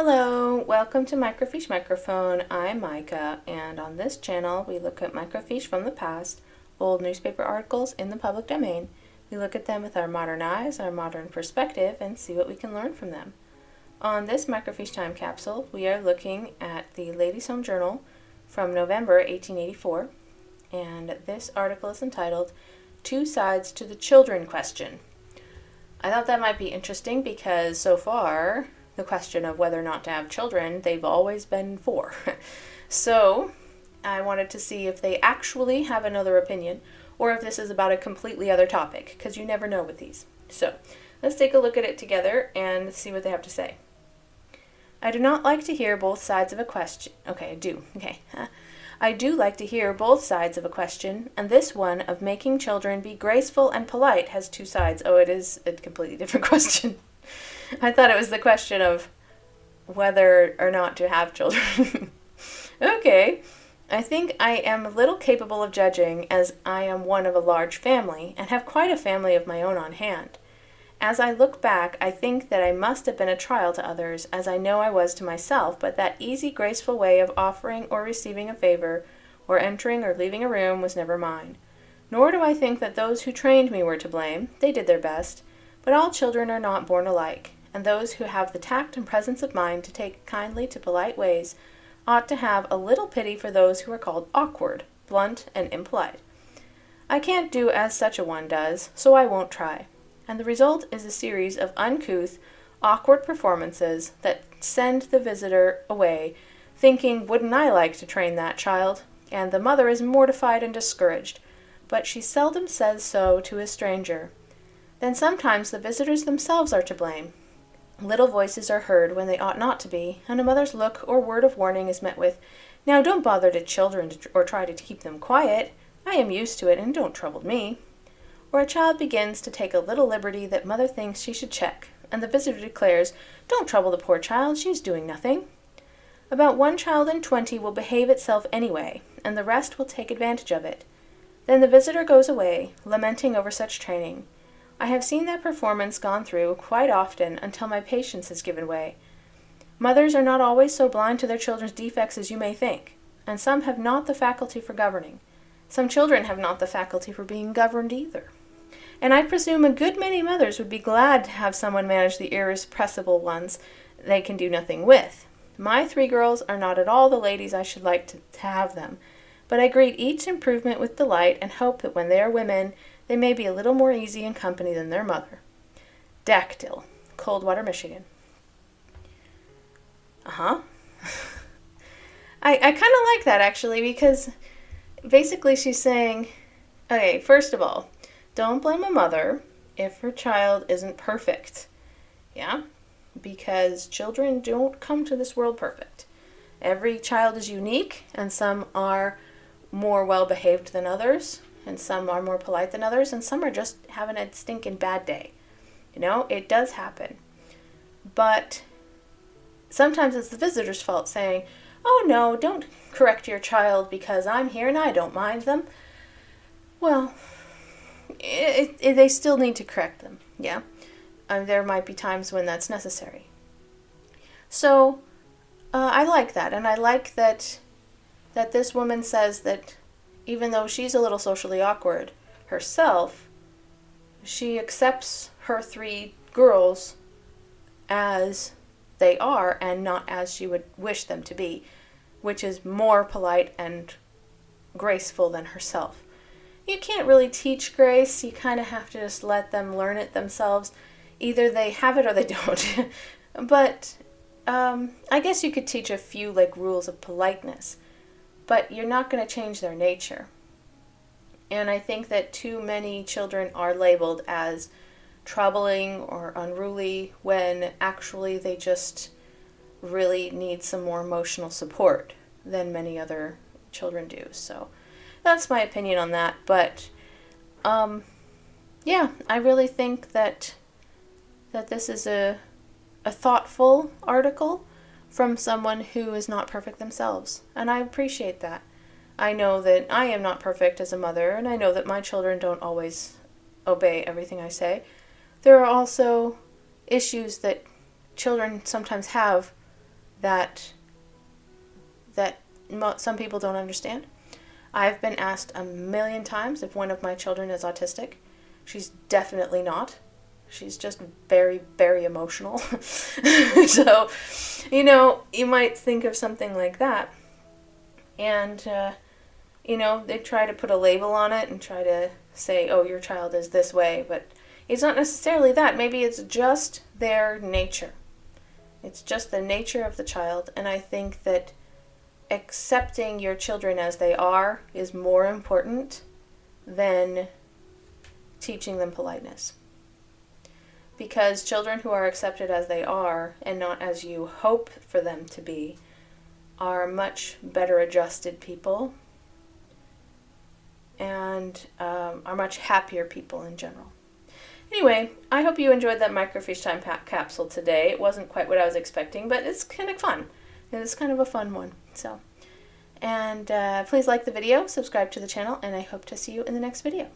Hello, welcome to Microfiche Microphone. I'm Micah, and on this channel we look at microfiche from the past, old newspaper articles in the public domain. We look at them with our modern eyes, our modern perspective, and see what we can learn from them. On this microfiche time capsule, we are looking at the Ladies' Home Journal from November 1884, and this article is entitled Two Sides to the Children Question. I thought that might be interesting because so far the question of whether or not to have children, they've always been for. So I wanted to see if they actually have another opinion or if this is about a completely other topic, because you never know with these. So let's take a look at it together and see what they have to say. I do not like to hear both sides of a question. Okay, I do. Okay. I do like to hear both sides of a question, and this one of making children be graceful and polite has two sides. Oh, it is a completely different question. I thought it was the question of whether or not to have children. Okay. I think I am little capable of judging, as I am one of a large family, and have quite a family of my own on hand. As I look back, I think that I must have been a trial to others, as I know I was to myself, but that easy, graceful way of offering or receiving a favor, or entering or leaving a room, was never mine. Nor do I think that those who trained me were to blame. They did their best. But all children are not born alike, and those who have the tact and presence of mind to take kindly to polite ways ought to have a little pity for those who are called awkward, blunt, and impolite. I can't do as such a one does, so I won't try. And the result is a series of uncouth, awkward performances that send the visitor away, thinking, wouldn't I like to train that child? And the mother is mortified and discouraged, but she seldom says so to a stranger. Then sometimes the visitors themselves are to blame. Little voices are heard when they ought not to be, and a mother's look or word of warning is met with, "Now don't bother the children or try to keep them quiet. I am used to it, and don't trouble me." Or a child begins to take a little liberty that mother thinks she should check, and the visitor declares, "Don't trouble the poor child, she's doing nothing." About 1 child in 20 will behave itself anyway, and the rest will take advantage of it. Then the visitor goes away, lamenting over such training. I have seen that performance gone through quite often until my patience has given way. Mothers are not always so blind to their children's defects as you may think, and some have not the faculty for governing. Some children have not the faculty for being governed either. And I presume a good many mothers would be glad to have someone manage the irrepressible ones they can do nothing with. My 3 girls are not at all the ladies I should like to have them, but I greet each improvement with delight and hope that when they are women, they may be a little more easy in company than their mother. Dactyl, Coldwater, Michigan. I kind of like that, actually, because basically she's saying, okay, first of all, don't blame a mother if her child isn't perfect. Yeah? Because children don't come to this world perfect. Every child is unique, and some are more well-behaved than others, and some are more polite than others, and some are just having a stinking bad day. You know, it does happen. But sometimes it's the visitor's fault saying, "Oh no, don't correct your child because I'm here and I don't mind them." Well, they still need to correct them, yeah? There might be times when that's necessary. So, I like that, and I like that this woman says that even though she's a little socially awkward herself, she accepts her 3 girls as they are and not as she would wish them to be, which is more polite and graceful than herself. You can't really teach grace. You kind of have to just let them learn it themselves. Either they have it or they don't. But I guess you could teach a few rules of politeness, but you're not going to change their nature. And I think that too many children are labeled as troubling or unruly when actually they just really need some more emotional support than many other children do. So that's my opinion on that. But yeah, I really think that this is a thoughtful article from someone who is not perfect themselves, and I appreciate that. I know that I am not perfect as a mother, and I know that my children don't always obey everything I say. There are also issues that children sometimes have that some people don't understand. I've been asked a million times if one of my children is autistic. She's definitely not. She's just very, very emotional. So, you might think of something like that. And, they try to put a label on it and try to say, oh, your child is this way. But it's not necessarily that. Maybe it's just their nature. It's just the nature of the child. And I think that accepting your children as they are is more important than teaching them politeness. Because children who are accepted as they are and not as you hope for them to be are much better adjusted people and are much happier people in general. Anyway, I hope you enjoyed that Microfiche Time capsule today. It wasn't quite what I was expecting, but it's kind of fun. It's kind of a fun one. So, and please like the video, subscribe to the channel, and I hope to see you in the next video.